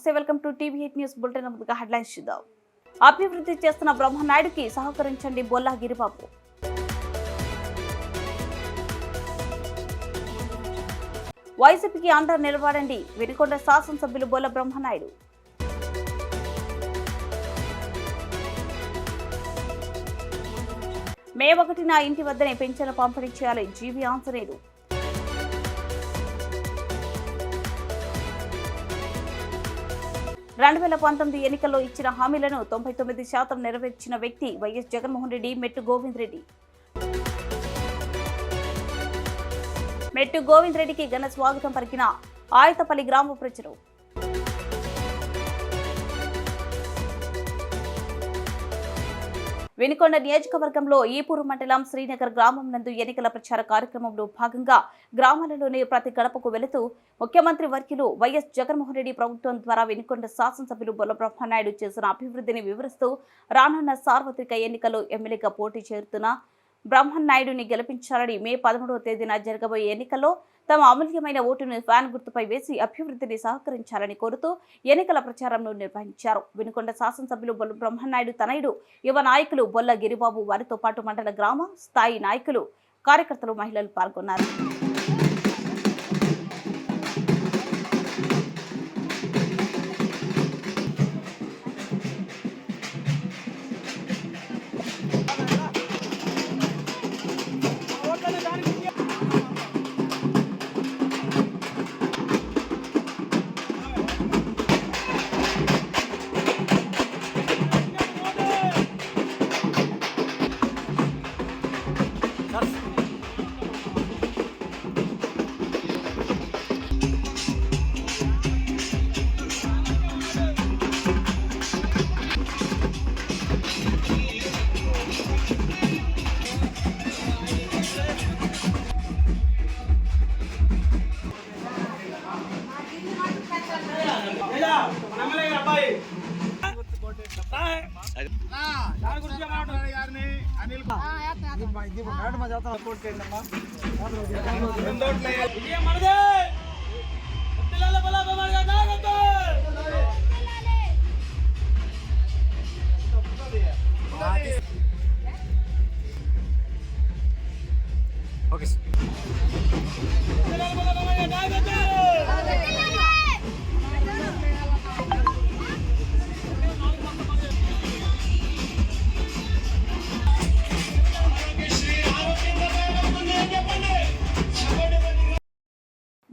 నమస్తే, welcome to టీవీ8 news bulletin. ముందుగా headlines చూద్దాం. అభివృద్ధి చేస్తున్న బ్రహ్మనాయుడికి సహకరించండి బొల్లా గిరిబాబు. వైసీపీకి అండగా నిలబడండి వినుకొండ శాసనసభ్యులు బొల్ల బ్రహ్మనాయుడు. మే 1న ఇంటి వద్దనే పింఛను పంపిణీ చేయాలి జీవి ఆంజనేయులు. రెండు 2019 ఎన్నికల్లో ఇచ్చిన హామీలను 99% నెరవేర్చిన వ్యక్తి వైఎస్ జగన్మోహన్ రెడ్డి. మెట్టు గోవింద్ రెడ్డి. మెట్టు గోవింద్ రెడ్డికి ఘన స్వాగతం పలికిన ఆయతపల్లి గ్రామ ప్రజలు. వినుకొండ నియోజకవర్గంలో ఈపూరు మండలం శ్రీనగర్ గ్రామం నందు ఎన్నికల ప్రచార కార్యక్రమంలో భాగంగా గ్రామాలలోని ప్రతి గడపకు వెళుతూ ముఖ్యమంత్రి వర్యులు వైఎస్ జగన్మోహన్ రెడ్డి ప్రభుత్వం ద్వారా వినుకొండ శాసనసభ్యులు బొల్ల బ్రహ్మనాయుడు చేసిన అభివృద్ధిని వివరిస్తూ రానున్న సార్వత్రిక ఎన్నికల్లో ఎమ్మెల్యేగా పోటీ చేరుతున్న బ్రహ్మనాయుడిని గెలిపించాలని మే 13వ తేదీన జరగబోయే ఎన్నికల్లో తమ అమూల్యమైన ఓటును ఫ్యాన్ గుర్తుపై వేసి అభివృద్ధిని సహకరించాలని కోరుతూ ఎన్నికల ప్రచారంను నిర్వహించారు. వినుకొండ శాసనసభ్యులు బొల్ల బ్రహ్మనాయుడు తనయుడు యువ నాయకులు బొల్ల గిరిబాబు, వారితో పాటు మండల గ్రామ స్థాయి నాయకులు, కార్యకర్తలు, మహిళలు పాల్గొన్నారు.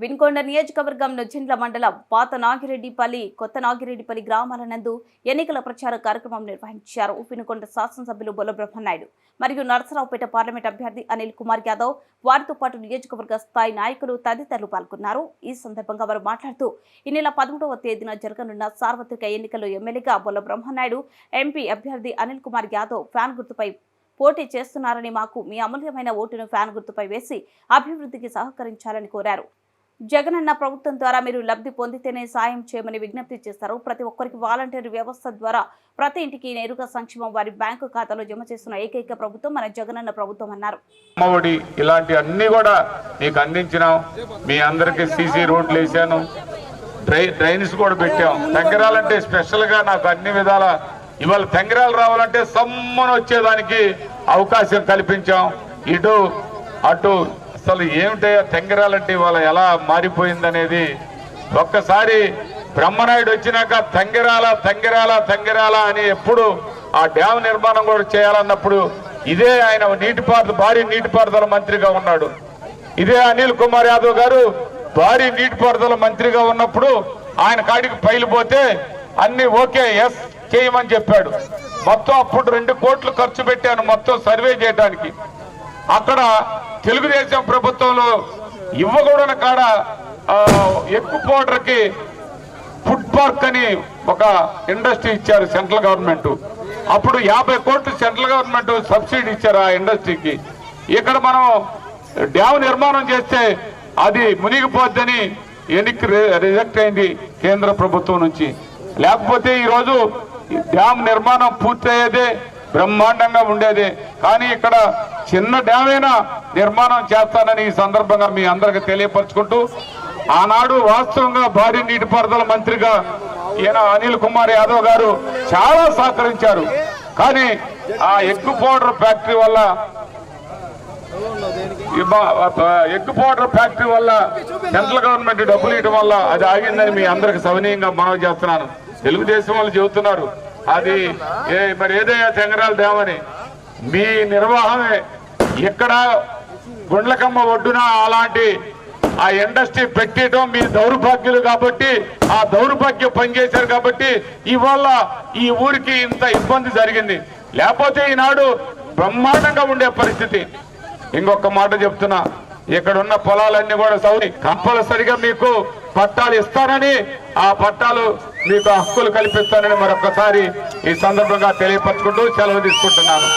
వినుకొండ నియోజకవర్గం నుజ్జండ్ల మండలం పాత నాగిరెడ్డిపల్లి, కొత్త నాగిరెడ్డిపల్లి గ్రామాల నందు ఎన్నికల ప్రచార కార్యక్రమం నిర్వహించారు. వినుకొండ శాసనసభ్యులు బొల్ల బ్రహ్మనాయుడు మరియు నరసరావుపేట పార్లమెంట్ అభ్యర్థి అనిల్ కుమార్ యాదవ్, వారితో పాటు నియోజకవర్గ స్థాయి నాయకులు తదితరులు పాల్గొన్నారు. ఈ సందర్భంగా వారు మాట్లాడుతూ ఈ నెల 13వ తేదీన జరగనున్న సార్వత్రిక ఎన్నికల్లో ఎమ్మెల్యేగా బొల్ల బ్రహ్మనాయుడు, ఎంపీ అభ్యర్థి అనిల్ కుమార్ యాదవ్ ఫ్యాన్ గుర్తుపై పోటీ చేస్తున్నారని, మాకు మీ అమూల్యమైన ఓటును ఫ్యాన్ గుర్తుపై వేసి అభివృద్ధికి సహకరించాలని కోరారు. జగనన్న ప్రభుత్వం ద్వారా మీరు లబ్ధి పొందితేనే సాయం చేయమని విజ్ఞప్తి చేస్తారు. ప్రతి ఒక్కరికి వాలంటీర్ వ్యవస్థ ద్వారా ప్రతి ఇంటికి నేరుగా సంక్షేమం వారి బ్యాంకు ఖాతాలో జమ చేస్తున్న ఏకైక ప్రభుత్వం మన జగనన్న ప్రభుత్వం అన్నారు. ఇలాంటి అన్ని కూడా మీకు అందించినాం. మీ అందరికి సీసీ రోడ్లు వేసాను, డ్రైన్స్ కూడా పెట్టాం. తెంగరాలంటే స్పెషల్ గా నాకు అన్ని విధాల ఇవాళ తెంగరాలు రావాలంటే సమ్మను వచ్చేదానికి అవకాశం కల్పించాం. ఇటు అటు అసలు ఏమిటో తెంగరాలంటే ఇవాళ ఎలా మారిపోయిందనేది ఒక్కసారి బ్రహ్మనాయుడు వచ్చినాక తెంగరాల అని ఎప్పుడు ఆ డ్యామ్ నిర్మాణం కూడా చేయాలన్నప్పుడు ఇదే ఆయన భారీ నీటిపారుదల మంత్రిగా ఉన్నాడు. ఇదే అనిల్ కుమార్ యాదవ్ గారు భారీ నీటిపారుదల మంత్రిగా ఉన్నప్పుడు ఆయన కాడికి ఫైలు పోతే అన్ని ఓకే ఎస్ చేయమని చెప్పాడు. మొత్తం అప్పుడు 2 కోట్లు ఖర్చు పెట్టాను మొత్తం సర్వే చేయడానికి. అక్కడ తెలుగుదేశం ప్రభుత్వంలో ఇవ్వకూడని కాడ ఎక్కువ పౌడర్కి ఫుడ్ పార్క్ అని ఒక ఇండస్ట్రీ ఇచ్చారు సెంట్రల్ గవర్నమెంట్. అప్పుడు 50 కోట్లు సెంట్రల్ గవర్నమెంట్ సబ్సిడీ ఇచ్చారు ఆ ఇండస్ట్రీకి. ఇక్కడ మనం డ్యామ్ నిర్మాణం చేస్తే అది మునిగిపోద్దని రిజెక్ట్ అయింది కేంద్ర ప్రభుత్వం నుంచి. లేకపోతే ఈరోజు డ్యామ్ నిర్మాణం పూర్తయ్యేదే, బ్రహ్మాండంగా ఉండేది. కానీ ఇక్కడ చిన్న డ్యామ్ అయినా నిర్మాణం చేస్తానని ఈ సందర్భంగా మీ అందరికి తెలియపరుచుకుంటూ, ఆనాడు వాస్తవంగా భారీ నీటిపారుదల మంత్రిగా ఈయన అనిల్ కుమార్ యాదవ్ గారు చాలా సహకరించారు. కానీ ఆ ఎగ్ పౌడర్ ఫ్యాక్టరీ వల్ల సెంట్రల్ గవర్నమెంట్ డబ్బులు ఇవ్వడం వల్ల అది ఆగిందని మీ అందరికి సవినీయంగా మనవి చేస్తున్నాను. తెలుగుదేశం వాళ్ళు చెబుతున్నారు అది మరి ఏదైనా తెంగరాల డ్యామని. మీ నిర్వాహమే ఇక్కడ గుండ్లకమ్మ ఒడ్డున అలాంటి ఆ ఇండస్ట్రీ పెట్టడం మీ దౌర్భాగ్యులు కాబట్టి, ఆ దౌర్భాగ్యం పనిచేశారు కాబట్టి ఇవాళ ఈ ఊరికి ఇంత ఇబ్బంది జరిగింది. లేకపోతే ఈనాడు బ్రహ్మాండంగా ఉండే పరిస్థితి. ఇంకొక మాట చెప్తున్నా, ఇక్కడ ఉన్న పొలాలన్నీ కూడా సౌరి కంపల్సరిగా మీకు పట్టాలు ఇస్తానని, ఆ పట్టాలు మీకు హక్కులు కల్పిస్తానని మరొకసారి ఈ సందర్భంగా తెలియపరచుకుంటూ సెలవు తీసుకుంటున్నాను.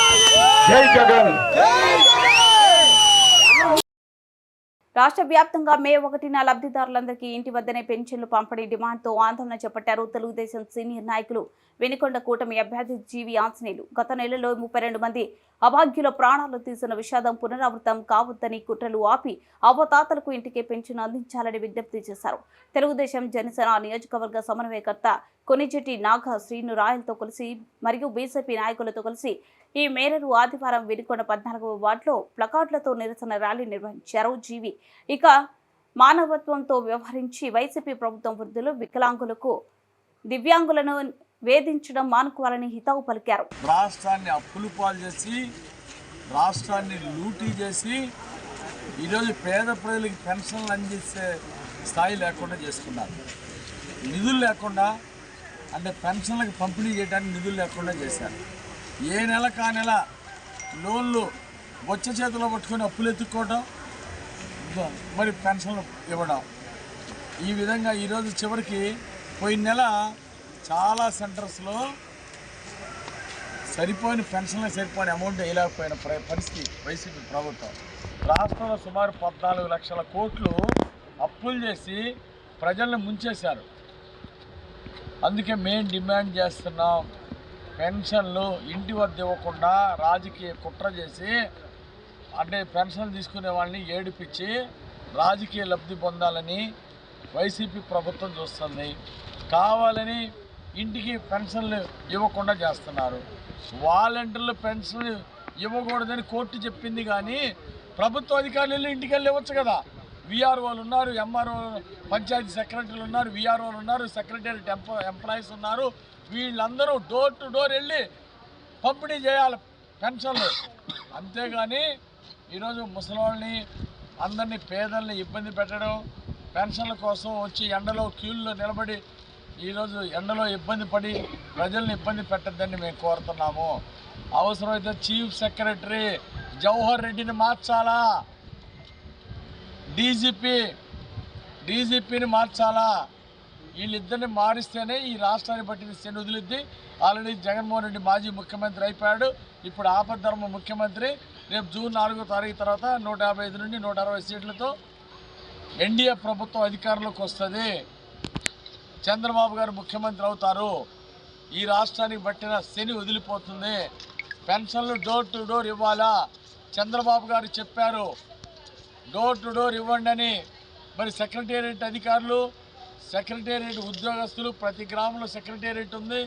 జై జగన్. రాష్ట్ర వ్యాప్తంగా మే 1న లబ్ధిదారులందరికీ ఇంటి వద్దనే పెన్షన్లు పంపిణీ డిమాండ్తో ఆందోళన చేపట్టారు తెలుగుదేశం సీనియర్ నాయకులు వెనికొండ కూటమి అభ్యర్థి జీవి ఆంజనేయులు. గత నెలలో 32 మంది అభాగ్యుల ప్రాణాలు తీసిన విషాదం పునరావృతం కావద్దని కుట్రలు ఆపి అవ్వతాతలకు ఇంటికే పెన్షన్ అందించాలని విజ్ఞప్తి చేశారు. తెలుగుదేశం జనసేన నియోజకవర్గ సమన్వయకర్త కొనిజెట్టి నాగ శ్రీను రాయలతో కలిసి మరియు బీజేపీ నాయకులతో కలిసి ఈ మేరకు ఆదివారం వెనికొండ 14వ వార్డులో ప్లకార్డులతో నిరసన ర్యాలీ నిర్వహించారు. జీవి ఇక మానవత్వంతో వ్యవహరించి వైసీపీ ప్రభుత్వం వృద్ధులు, వికలాంగులకు, దివ్యాంగులను వేధించడం మానుకోవాలని హితవు పలికారు. రాష్ట్రాన్ని అప్పులు పాలు చేసి, రాష్ట్రాన్ని లూటీ చేసి ఈరోజు పేద ప్రజలకి పెన్షన్లు అందించే స్థాయి లేకుండా చేసుకున్నారు. నిధులు లేకుండా, అంటే పెన్షన్లకు పంపిణీ చేయడానికి నిధులు లేకుండా చేశారు. ఏ నెల కా నెల లోన్లు బొచ్చ చేతిలో పట్టుకొని అప్పులు ఎత్తుక్కోవడం, మరి పెన్షన్లు ఇవ్వడం. ఈ విధంగా ఈరోజు చివరికి పోయిన నెల చాలా సెంటర్స్లో సరిపోయిన పెన్షన్లకు సరిపోయిన అమౌంట్ వేయలేకపోయిన పరిస్థితి వైసీపీ ప్రభుత్వం. రాష్ట్రంలో సుమారు 14 లక్షల కోట్లు అప్పులు చేసి ప్రజలను ముంచేశారు. అందుకే మేము డిమాండ్ చేస్తున్నాం, పెన్షన్లు ఇంటి వద్ద ఇవ్వకుండా రాజకీయ కుట్ర చేసి, అంటే పెన్షన్లు తీసుకునే వాళ్ళని ఏడిపించి రాజకీయ లబ్ధి పొందాలని వైసీపీ ప్రభుత్వం చూస్తుంది. కావాలని ఇంటికి పెన్షన్లు ఇవ్వకుండా చేస్తున్నారు. వాలంటీర్లు పెన్షన్లు ఇవ్వకూడదని కోర్టు చెప్పింది, కానీ ప్రభుత్వ అధికారులు ఇంటికి వెళ్ళి ఇవ్వచ్చు కదా. విఆర్ఓలు ఉన్నారు, ఎంఆర్ఓ, పంచాయతీ సెక్రటరీలు ఉన్నారు, విఆర్ఓలు ఉన్నారు, సెక్రటరీ ఎంప్లాయీస్ ఉన్నారు. వీళ్ళందరూ డోర్ టు డోర్ వెళ్ళి పంపిణీ చేయాలి పెన్షన్లు. అంతేగాని ఈరోజు ముసలివాళ్ళని అందరినీ పేదల్ని ఇబ్బంది పెట్టడం, పెన్షన్ల కోసం వచ్చి ఎండలో క్యూల్లో నిలబడి ఈరోజు ఎండలో ఇబ్బంది పడి ప్రజల్ని ఇబ్బంది పెట్టద్దని మేము కోరుతున్నాము. అవసరమైతే చీఫ్ సెక్రటరీ జవహర్ రెడ్డిని మార్చాలా, డీజీపీని మార్చాలా. వీళ్ళిద్దరిని మారిస్తేనే ఈ రాష్ట్రాన్ని పట్టిన శని వదిలిద్ది. ఆల్రెడీ జగన్మోహన్ రెడ్డి మాజీ ముఖ్యమంత్రి అయిపోయాడు, ఇప్పుడు ఆపద్ధర్మ ముఖ్యమంత్రి. రేపు జూన్ 4వ తారీఖు తర్వాత 155 నుండి 160 సీట్లతో ఎన్డీఏ ప్రభుత్వం అధికారంలోకి వస్తుంది. చంద్రబాబు గారు ముఖ్యమంత్రి అవుతారు. ఈ రాష్ట్రానికి పట్టిన శని వదిలిపోతుంది. పెన్షన్లు డోర్ టు డోర్ ఇవ్వాలా. చంద్రబాబు గారు చెప్పారు డోర్ టు డోర్ ఇవ్వండి అని. మరి సెక్రటేరియట్ అధికారులు, సెక్రటేరియట్ ఉద్యోగస్తులు, ప్రతి గ్రామంలో సెక్రటేరియట్ ఉంది,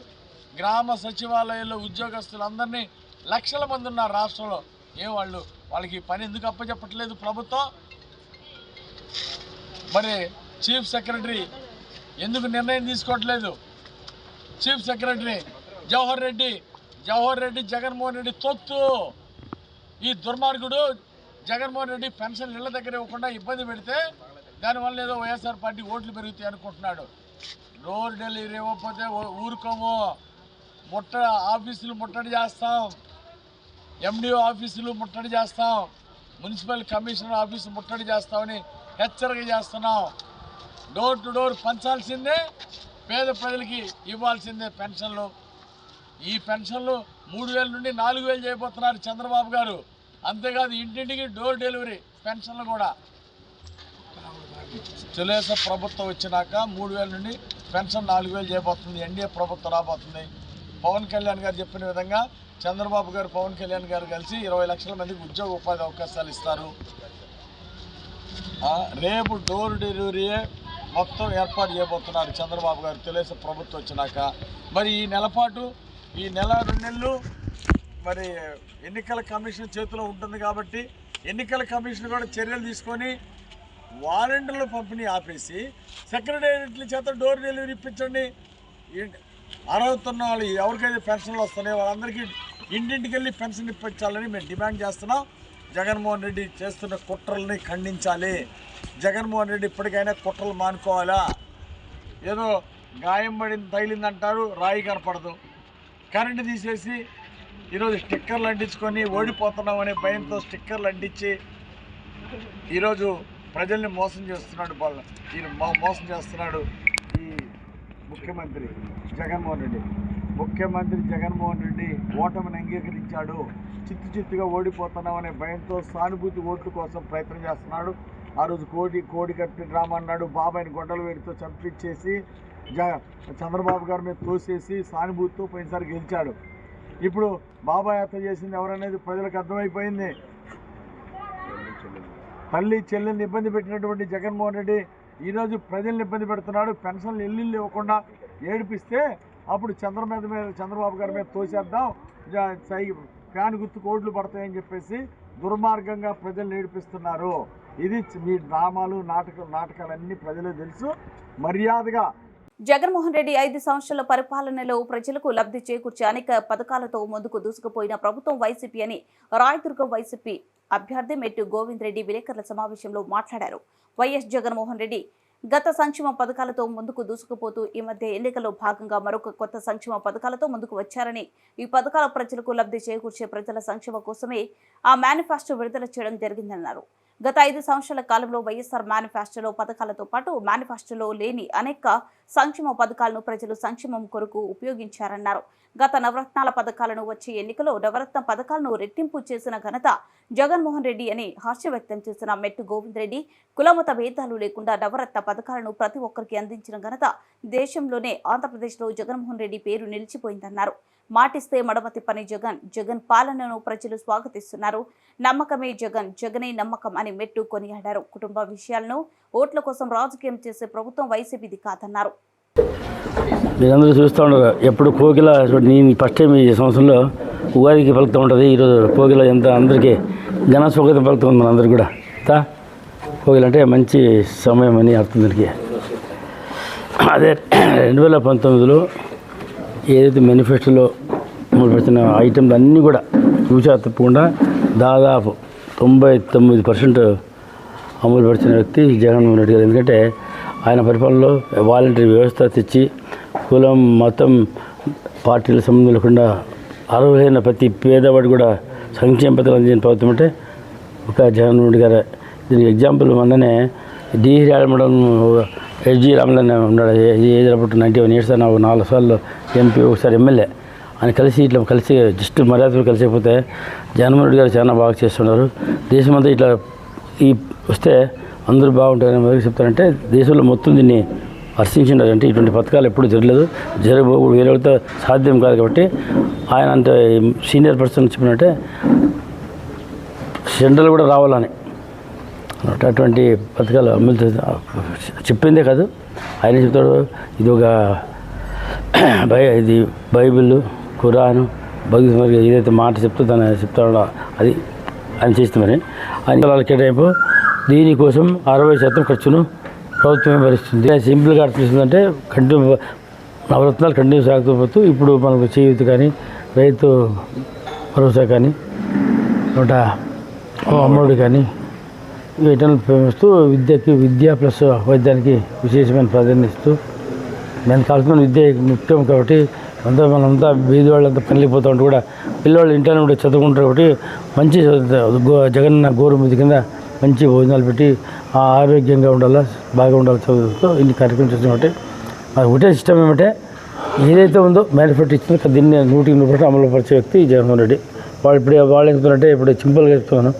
గ్రామ సచివాలయంలో ఉద్యోగస్తులు అందరినీ లక్షల మంది ఉన్నారు రాష్ట్రంలో. వాళ్ళకి పని ఎందుకు అప్పచెప్పట్లేదు ప్రభుత్వం? మరి చీఫ్ సెక్రటరీ ఎందుకు నిర్ణయం తీసుకోవట్లేదు? చీఫ్ సెక్రటరీ జవహర్ రెడ్డి జగన్మోహన్ రెడ్డి తొత్తు. ఈ దుర్మార్గుడు జగన్మోహన్ రెడ్డి పెన్షన్ ఇళ్ల దగ్గర ఇవ్వకుండా ఇబ్బంది పెడితే దానివల్ల ఏదో వైఎస్ఆర్ పార్టీ ఓట్లు పెరుగుతాయి అనుకుంటున్నాడు. డోర్ డెలివరీ ఇవ్వకపోతే ఊరుకోము, ఆఫీసులు ముట్టడి చేస్తాం, ఎండిఓ ఆఫీసులు ముట్టడి చేస్తాం, మున్సిపల్ కమిషనర్ ఆఫీసు ముట్టడి చేస్తామని హెచ్చరిక చేస్తున్నాం. డోర్ టు డోర్ పంచాల్సిందే, పేద ప్రజలకి ఇవ్వాల్సిందే పెన్షన్లు. ఈ పెన్షన్లు 3000 నుండి 4000 చేయబోతున్నారు చంద్రబాబు గారు. అంతేకాదు ఇంటింటికి డోర్ డెలివరీ పెన్షన్లు కూడా. తెలుగుదేశం ప్రభుత్వం వచ్చినాక 3000 నుండి పెన్షన్ 4000 చేయబోతుంది. ఎన్డీఏ ప్రభుత్వం రాబోతుంది. పవన్ కళ్యాణ్ గారు చెప్పిన విధంగా చంద్రబాబు గారు, పవన్ కళ్యాణ్ గారు కలిసి 20 లక్షల మందికి ఉద్యోగ ఉపాధి అవకాశాలు ఇస్తారు. రేపు డోర్ డెలివరీయే మొత్తం ఏర్పాటు చేయబోతున్నారు చంద్రబాబు గారు తెలుగుదేశం ప్రభుత్వం వచ్చినాక. మరి ఈ నెలపాటు, ఈ నెల 2 నెలలు మరి ఎన్నికల కమిషన్ చేతిలో ఉంటుంది కాబట్టి ఎన్నికల కమిషన్ కూడా చర్యలు తీసుకొని వాలంటీర్ల పంపిణీ ఆపేసి సెక్రటేరియట్ల చేత డోర్ డెలివరీ ఇప్పించండి. అర్హత ఉన్న వాళ్ళు ఎవరికైతే పెన్షన్లు వస్తున్నాయో వాళ్ళందరికీ ఇంటింటికి వెళ్ళి పెన్షన్ ఇప్పించాలని మేము డిమాండ్ చేస్తున్నాం. జగన్మోహన్ రెడ్డి చేస్తున్న కుట్రల్ని ఖండించాలి. జగన్మోహన్ రెడ్డి ఇప్పటికైనా కుట్రలు మానుకోవాలా. ఏదో గాయం పడింది తగిలిందంటారు, రాయి కనపడదు. కరెంటు తీసేసి ఈరోజు స్టిక్కర్లు అంటించుకొని ఓడిపోతున్నాం అనే భయంతో స్టిక్కర్లు అంటించి ఈరోజు ప్రజల్ని మోసం చేస్తున్నాడు. మోసం చేస్తున్నాడు ఈ ముఖ్యమంత్రి జగన్మోహన్ రెడ్డి. ముఖ్యమంత్రి జగన్మోహన్ రెడ్డి ఓటమిని అంగీకరించాడు. చిత్తుగా ఓడిపోతున్నాం అనే భయంతో సానుభూతి ఓట్ల కోసం ప్రయత్నం చేస్తున్నాడు. ఆ రోజు కోడి కట్టి డ్రామా అన్నాడు. బాబాయిని గొడ్డలు వేడితో చంపించేసి చంద్రబాబు గారి మీద తోసేసి సానుభూతితో పోయినసారి గెలిచాడు. ఇప్పుడు బాబాయ్ హత్య చేసింది ఎవరనేది ప్రజలకు అర్థమైపోయింది. తల్లి చెల్లెల్ని ఇబ్బంది పెట్టినటువంటి జగన్మోహన్ రెడ్డి ఈరోజు ప్రజల్ని ఇబ్బంది పెడుతున్నాడు. పెన్షన్లు ఎల్లుళ్ళు ఇవ్వకుండా ఏడిపిస్తే అప్పుడు చంద్రబాబు గారి మీద తోసేద్దాం, ఫ్యాన్ గుర్తుకు ఓట్లు పడతాయని చెప్పేసి దుర్మార్గంగా ప్రజల్ని ఏడిపిస్తున్నారు. ఇది మీ డ్రామాలు నాటకాలన్నీ ప్రజలకు తెలుసు. మర్యాదగా జగన్మోహన్ రెడ్డి 5 సంవత్సరాల పరిపాలనలో ప్రజలకు లబ్ధి చేకూర్చే అనేక పథకాలతో ముందుకు దూసుకుపోయిన ప్రభుత్వం వైసీపీ అని రాయదుర్గం వైసీపీ అభ్యర్థి మెట్టు గోవింద్ రెడ్డి విలేకరుల సమావేశంలో మాట్లాడారు. వైఎస్ జగన్మోహన్ రెడ్డి గత సంక్షేమ పథకాలతో ముందుకు దూసుకుపోతూ ఈ మధ్య ఎన్నికల్లో భాగంగా మరొక కొత్త సంక్షేమ పథకాలతో ముందుకు వచ్చారని, ఈ పథకాల ప్రజలకు లబ్ధి చేకూర్చే ప్రజల సంక్షేమం కోసమే ఆ మేనిఫెస్టో విడుదల చేయడం జరిగిందన్నారు. గత 5 సంవత్సరాల కాలంలో వైఎస్ఆర్ మేనిఫెస్టోలో పథకాలతో పాటు మేనిఫెస్టోలో లేని అనేక సంక్షేమ పథకాలను ప్రజలు సంక్షేమం కొరకు ఉపయోగించారన్నారు. గత నవరత్నాల పథకాలను వచ్చే ఎన్నికలో నవరత్న పథకాలను రెట్టింపు చేసిన ఘనత జగన్మోహన్ రెడ్డి అని హర్షం వ్యక్తం చేసిన మెట్టు గోవింద్ రెడ్డి, కులమత భేదాలు లేకుండా నవరత్న పథకాలను ప్రతి ఒక్కరికి అందించిన ఘనత దేశంలోనే ఆంధ్రప్రదేశ్లో జగన్మోహన్ రెడ్డి పేరు నిలిచిపోయిందన్నారు. మాటిస్తే మడమ తిప్పని జగన్ పాలనను ప్రజలు స్వాగతిస్తున్నారు. నమ్మకమే జగనే నమ్మకం అని మెట్టు కొనియాడారు. కుటుంబ విషయాలను ఓట్ల కోసం రాజకీయం చేసే ప్రభుత్వం వైసీపీది కాదన్నారు. మీరందరూ చూస్తూ ఉండరు, ఎప్పుడు కోకిల నేను ఫస్ట్ టైం ఈ సంవత్సరంలో ఉగాదికి పలుకుతూ ఉంటుంది. ఈరోజు కోకిల ఎంత అందరికీ ఘన స్వాగతం పలుకుతుంది. మన అందరికీ కూడా కోకిల అంటే మంచి సమయం అని అర్థం. దానికి అదే 2019లో ఏదైతే మేనిఫెస్టోలో అమలుపరిచిన ఐటమ్స్ అన్నీ కూడా చూసా తప్పకుండా దాదాపు 99% అమలుపరిచిన వ్యక్తి జగన్మోహన్ రెడ్డి గారు. ఎందుకంటే ఆయన పరిపాలనలో వాలంటరీ వ్యవస్థ తెచ్చి కులం మతం పార్టీల సంబంధం లేకుండా అర్హులైన ప్రతి పేదవాడు కూడా సంక్షేమ పథకాలు అందించిన ప్రభుత్వం అంటే ఒక జగన్మోహన్ రెడ్డి గారు. దీనికి ఎగ్జాంపుల్ మొన్ననే డిహి రామడం ఎస్జి రామలన్న ఉన్నాడు. ఏజ్ అప్పుడు 91 years నాకు 4 సార్లు ఎంపీ, ఒకసారి ఎమ్మెల్యే. ఆయన ఇట్లా కలిసి జస్ట్ మర్యాదలు కలిసిపోతే జగన్మోహన్ రెడ్డి గారు చాలా బాగా చేస్తున్నారు. దేశమంతా ఇట్లా ఈ వస్తే అందరూ బాగుంటారని మొదలు చెప్తారంటే దేశంలో మొత్తం దీన్ని హర్షించినారు. అంటే ఇటువంటి పథకాలు ఎప్పుడు జరగలేదు, జరగబోకూడదు, వేరే వాళ్ళతో సాధ్యం కాదు. కాబట్టి ఆయన అంత సీనియర్ పర్సన్ చెప్పినట్టే సెంట్రల్ కూడా రావాలని అటువంటి పథకాలు అమలు చెప్పిందే కాదు, ఆయన చెప్తాడు. ఇది ఒక ఇది బైబిల్, ఖురాను, భగవద్గీత ఏదైతే మాట దాన్ని చెప్తాడో అది ఆయన చేస్తామని ఆయన కేటాయింపు. దీనికోసం 60% ఖర్చును ప్రభుత్వమే భరిస్తుంది. సింపుల్గా అర్థిస్తుందంటే కంటిన్యూ నవరత్నాలు కంటిన్యూ సాగుతూ ఇప్పుడు మనకు చేయూత కానీ, రైతు భరోసా కానీ, అమ్మఒడి కానీ వీటిని ప్రేమిస్తూ విద్య ప్లస్ వైద్యానికి విశేషమైన ప్రాధాన్యత ఇస్తూ దానికి కావాల్సిన విద్య ముఖ్యం. కాబట్టి మనంతా వీధి వాళ్ళంతా పనిలిపోతూ ఉంటే కూడా పిల్లవాళ్ళు ఇంట్లో ఉంటే చదువుకుంటారు. కాబట్టి మంచి జగన్న గోరుముద్దు కింద మంచి భోజనాలు పెట్టి ఆరోగ్యంగా ఉండాలా, బాగా ఉండాలి చదువుతో ఇన్ని కార్యక్రమం చేస్తాం. కాబట్టి అది ఒకటే సిస్టమ్ ఏమంటే ఏదైతే ఉందో మేనిఫెస్టో ఇచ్చిందో దీన్ని 100% అమలు పరిచే వ్యక్తి జగన్మోహన్ రెడ్డి. వాళ్ళు ఏం చెప్తున్నారంటే ఇప్పుడు సింపుల్గా చెప్తున్నాను,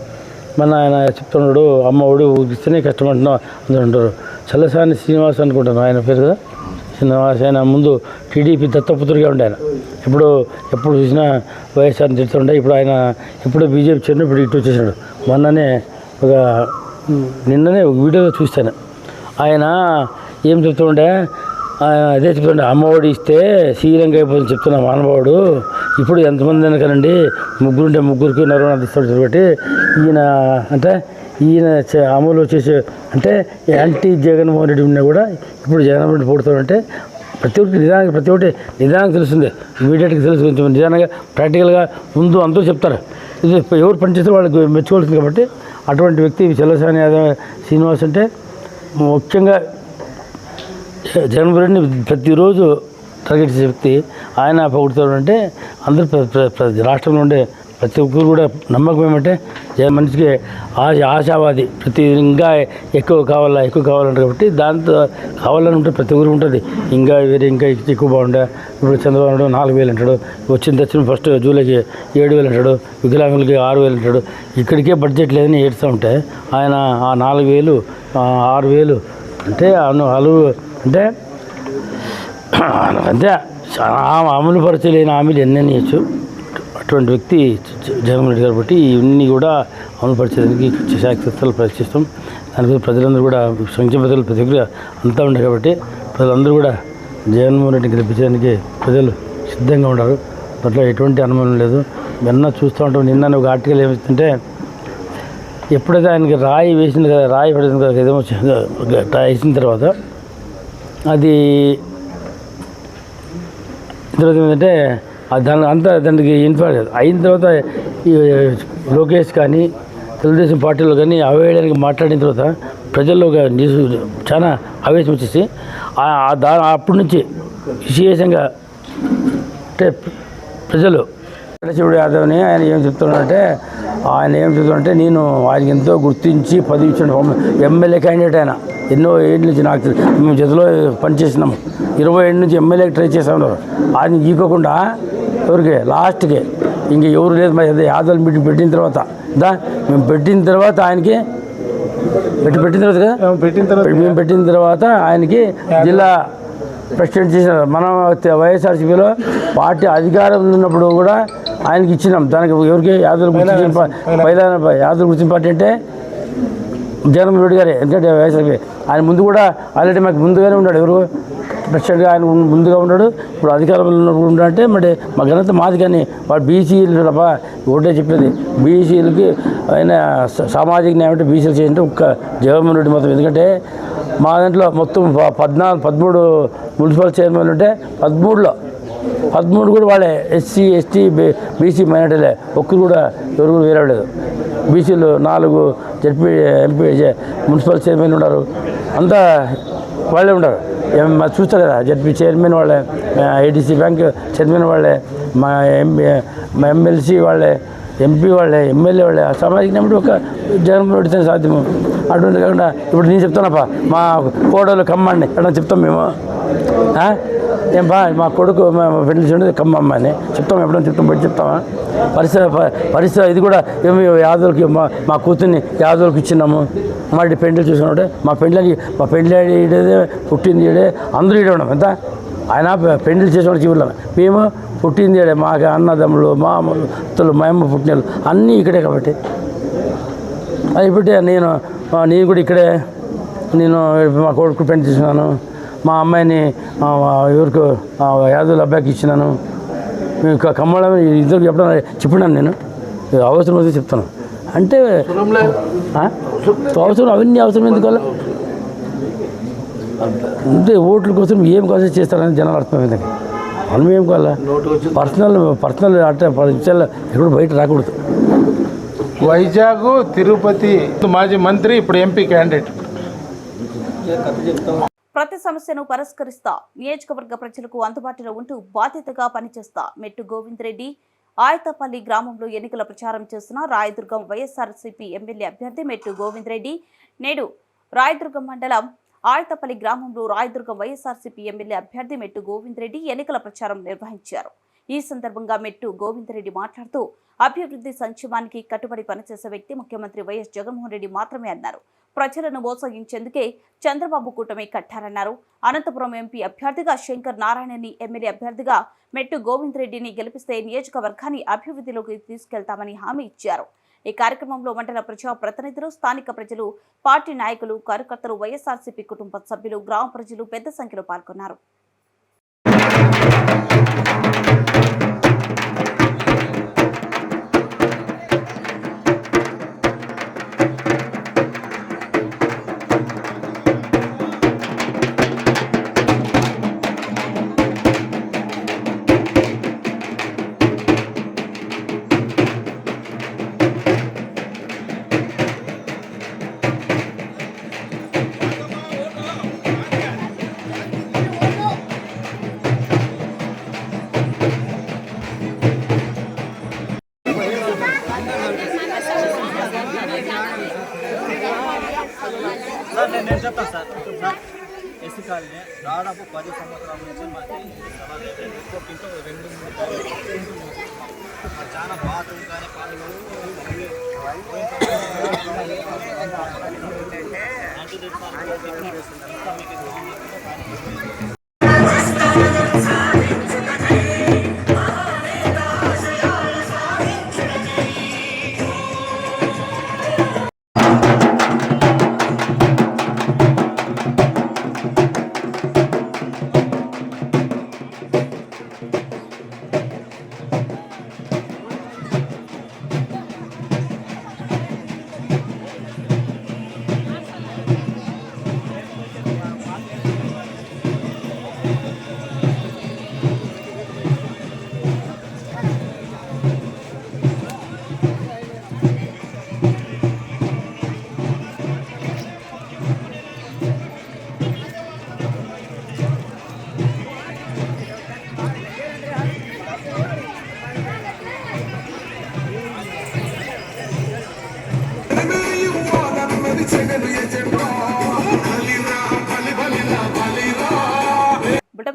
మన ఆయన చెప్తున్నాడు అమ్మఒడు ఇస్తేనే కష్టమంటున్నావు అందరూ అంటారు. చల్లసాని శ్రీనివాస్ అనుకుంటాను ఆయన పేరు కదా, శ్రీనివాస్. ఆయన ముందు టీడీపీ దత్తపుత్రుడిగా ఉండే ఆయన. ఎప్పుడు చూసినా వైఎస్ఆర్ని తిడుతుండే. ఇప్పుడు ఆయన ఎప్పుడో బీజేపీ చేరిన ఇప్పుడు ఇటు వచ్చేసాడు. నిన్ననే ఒక వీడియోలో చూస్తాను. ఆయన ఏం చెప్తుండే అదే చెప్తుండే అమ్మఒడి ఇస్తే శ్రీరంగ అయిపోతుంది చెప్తున్నా మానవాడు ఇప్పుడు ఎంతమంది వెనకనండి ముగ్గురుంటే ముగ్గురికి నరువు ఇస్తాడు కాబట్టి ఈయన అంటే ఈయన అమలు చేసే అంటే యాంటీ జగన్మోహన్ రెడ్డి ఉన్నా కూడా ఇప్పుడు జగన్మోహన్ రెడ్డి పోడుతాడంటే ప్రతి ఒక్కటి నిదానంగా తెలుస్తుంది ఇమీడియట్గా తెలుసు కొంచెం నిదానంగా ప్రాక్టికల్గా ముందు అందరూ చెప్తారు ఇది ఎవరు పనిచేస్తే వాళ్ళకి మెచ్చుకోవాల్సింది కాబట్టి అటువంటి వ్యక్తి చల్లసాని యాదవ్ శ్రీనివాస్ అంటే ముఖ్యంగా జగన్మోహన్ రెడ్డిని ప్రతిరోజు టార్గెట్ చేసే వ్యక్తి ఆయన పొగుడుతాడంటే అందరూ రాష్ట్రంలో ఉండే ప్రతి ఒక్కరు కూడా నమ్మకం ఏమంటే మనిషికి ఆశావాది ప్రతి ఇంకా ఎక్కువ కావాలంటారు కాబట్టి దాంతో కావాలని ఉంటే ప్రతి ఒక్కరు ఉంటుంది ఇంకా వేరే ఇంకా ఎక్కువ బాగుండే ఇప్పుడు చంద్రబాబు నాయుడు 4,000 అంటాడు వచ్చిన ఫస్ట్ జూలైకి 7,000 అంటాడు వికలాంగులకి 6,000 అంటాడు ఇక్కడికే బడ్జెట్ లేదని ఏడుస్తూ ఉంటే ఆయన ఆ 4,000 6,000 అంటే అంటే అంతే అమలు పరిచయలేని హామీలు ఎన్నెన్ని ఇచ్చు అటువంటి వ్యక్తి జగన్మోహన్ రెడ్డి కాబట్టి ఇవన్నీ కూడా అమలు పరిచయానికి శాఖలు ప్రయత్నిస్తాం దానికి ప్రజలందరూ కూడా సంక్షేమ పథకాలు ప్రతి ఒక్కరు అంతా ఉన్నాయి కాబట్టి ప్రజలందరూ కూడా జగన్మోహన్ రెడ్డిని గెలిపించడానికి ప్రజలు సిద్ధంగా ఉన్నారు దాంట్లో ఎటువంటి అనుమానం లేదు నిన్న చూస్తూ ఉంటాం నిన్న ఒక ఆర్టికల్ ఏమిస్తుంటే ఎప్పుడైతే ఆయనకి రాయి వేసింది కదా రాయి పడింది కదా ఏదేమో వేసిన తర్వాత అది తర్వాత ఏంటంటే దానికి ఇన్ఫ్లుయెన్స్ అయిన తర్వాత ఈ లోకేష్ కానీ తెలుగుదేశం పార్టీలో కానీ అవేయడానికి మాట్లాడిన తర్వాత ప్రజల్లో ఒక చాలా ఆవేశం వచ్చేసి అప్పటి నుంచి విశేషంగా అంటే ప్రజలు చంద్రశేఖర్ యాదవ్ని ఆయన ఏం చెప్తున్నాడంటే నేను ఆయనకి ఎంతో గుర్తించి పదవి ఇచ్చిన ఎమ్మెల్యే క్యాండిడేట్ ఆయన ఎన్నో ఏళ్ళ నుంచి నాకు మేము జతలో పనిచేసినాము 20 ఏళ్ళ నుంచి ఎమ్మెల్యేకి ట్రై చేసాము ఆయన గీకోకుండా ఎవరికి లాస్ట్కి ఇంక ఎవరు లేదు మరి అదే యాదవ్ మీటింగ్ పెట్టిన తర్వాత మేము పెట్టిన తర్వాత ఆయనకి మేము పెట్టిన తర్వాత ఆయనకి జిల్లా ప్రెసిడెంట్ చేసినారు మనం వైఎస్ఆర్సీపీలో పార్టీ అధికారంలో ఉన్నప్పుడు కూడా ఆయనకి ఇచ్చినాం దానికి ఎవరికి యాదవ్ గుర్తించిన పార్టీ అంటే జగన్మోహన్ రెడ్డి గారే ఎందుకంటే వైఎస్ఆర్సీపీ ఆయన ముందు కూడా ఆల్రెడీ మాకు ముందుగానే ఉన్నాడు ఎవరు ప్రెసిడెంట్గా ఆయన ముందుగా ఉన్నాడు ఇప్పుడు అధికారంలో ఉన్నప్పుడు ఉన్నాడంటే మరి మా ఘనత మాది కానీ వాడు బీసీలు తప్ప ఒకటే చెప్పేది బీసీలకి ఆయన సామాజిక న్యాయం అంటే బీసీలు చేయంటే ఒక్క జగన్మోహన్ రెడ్డి మొత్తం ఎందుకంటే మా దాంట్లో మొత్తం 13 మున్సిపల్ చైర్మన్లు ఉంటే 13 కూడా వాళ్ళే ఎస్సీ ఎస్టీ బీసీ మైనార్టీలే ఒక్కరు కూడా ఎవరు కూడా వేరే లేదు బీసీలు 4 జడ్పీ ఎంపీ మున్సిపల్ చైర్మన్ ఉన్నారు అంతా వాళ్ళే ఉన్నారు చూస్తారు కదా జడ్పీ చైర్మన్ వాళ్ళే ఏడీసీ బ్యాంక్ చైర్మన్ వాళ్ళే మా ఎమ్మెల్సీ వాళ్ళే ఎంపీ వాళ్ళే ఎమ్మెల్యే వాళ్ళే సామాజిక న్యాయం ఒక జగన్మోహన్ రెడ్డితో సాధ్యము అటువంటి కాకుండా ఇప్పుడు నేను చెప్తానప్ప మా కోడలు కమ్మండి ఎక్కడ చెప్తాం మేము ఏం మా కొడుకు పెళ్లి చూడండి కమ్మమ్మ అని చెప్తాం ఎప్పుడైనా బయట చెప్తామా పరిసర ఇది కూడా ఏమి యాదవులకి మా కూతుర్ని యాదవులకి ఇచ్చినాము మా పెండ్లు చూసుకుంటే మా పెండ్లి ఈడే పుట్టింది ఈడే అందరూ ఈడే ఉన్నాం ఎంత ఆయన పెండ్లు చేసిన జీవులు మేము పుట్టింది ఈడే మాకు అన్నదమ్ములు మా అమ్మలు మా అమ్మ పుట్టిన అన్నీ ఇక్కడే కాబట్టి అది ఇప్పుడు నేను కూడా ఇక్కడే నేను మా కొడుకు పెళ్లి చేసినాను మా అమ్మాయిని ఎవరికి యాదవుల అబ్బాయికి ఇచ్చినాను కమ్మడం ఇద్దరికి ఎప్పుడన్నా చెప్పినాను నేను అవసరం అయితే చెప్తాను అంటే అవసరం అవన్నీ అవసరం ఎందుకు అంటే ఓట్ల కోసం ఏం కోసం చేస్తారని జనాలు అర్థమైంది మనం ఏం కావాలా పర్సనల్ అంటే 10 నిమిషాలు ఎప్పుడు బయట రాకూడదు వైజాగ్ తిరుపతి మాజీ మంత్రి ఇప్పుడు ఎంపీ క్యాండిడేట్ ప్రతి సమస్యను పరిష్కరిస్తా నియోజకవర్గ ప్రజలకు అందుబాటులో ఉంటూ బాధ్యతగా పనిచేస్తా మెట్టు గోవింద్ రెడ్డి ఆయతపల్లి గ్రామంలో ఎన్నికల ప్రచారం చేస్తున్న రాయదుర్గం వైఎస్ఆర్సీపీ ఎమ్మెల్యే అభ్యర్థి మెట్టు గోవింద్ రెడ్డి నేడు రాయదుర్గం మండలం ఆయతపల్లి గ్రామంలో రాయదుర్గం వైఎస్ఆర్సీపీ ఎమ్మెల్యే అభ్యర్థి మెట్టు గోవింద్ రెడ్డి ఎన్నికల ప్రచారం నిర్వహించారు. ఈ సందర్భంగా మెట్టు గోవింద్ రెడ్డి మాట్లాడుతూ అభివృద్ధి సంక్షేమానికి కట్టుబడి పనిచేసే వ్యక్తి ముఖ్యమంత్రి వైఎస్ జగన్మోహన్ రెడ్డి మాత్రమే అన్నారు. ప్రజలను మోసగించేందుకే చంద్రబాబు కూటమి కట్టారన్నారు. అనంతపురం ఎంపీ అభ్యర్థిగా శంకర్ నారాయణని ఎమ్మెల్యే అభ్యర్థిగా మెట్టు గోవింద్ రెడ్డిని గెలిపిస్తే నియోజకవర్గాన్ని అభివృద్ధిలోకి తీసుకెళ్తామని హామీ ఇచ్చారు. ఈ కార్యక్రమంలో మండల ప్రజా ప్రతినిధులు, స్థానిక ప్రజలు, పార్టీ నాయకులు, కార్యకర్తలు, వైఎస్ఆర్సీపీ కుటుంబ సభ్యులు, గ్రామ ప్రజలు పెద్ద సంఖ్యలో పాల్గొన్నారు. సార్ నేను చెప్తాను సార్ ఎస్సీ కాలనీ దాదాపు 10 సంవత్సరాల నుంచి మాది ఇంకో 2-3 చాలా బాత్రూమ్ కానీ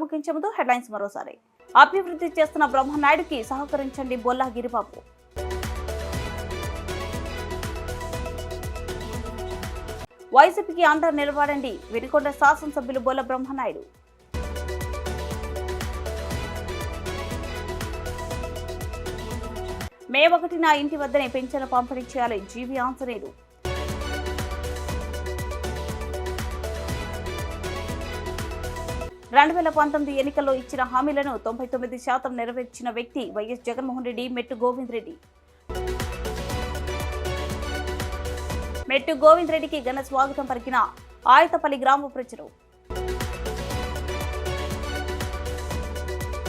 ముగించే ముందు హెడ్లైన్స్ మరోసారి. అభివృద్ధి చేస్తున్న బ్రహ్మనాయుడికి సహకరించండి బొల్లా గిరిబాబు. వైసీపీకి అండగా నిలబడండి వినుకొండ శాసనసభ్యులు బొల్ల బ్రహ్మనాయుడు. మే 1న ఇంటి వద్దనే పెన్షన్ పంపిణీ చేయాలి జీవి ఆంజనేయులు. రెండు 2019 ఎన్నికల్లో ఇచ్చిన హామీలను 99% నెరవేర్చిన వ్యక్తి వైఎస్ జగన్మోహన్ రెడ్డి. మెట్టు గోవింద్ రెడ్డి. మెట్టు గోవింద్ రెడ్డికి ఘన స్వాగతం పలికిన ఆయతపల్లి గ్రామ ప్రజలు.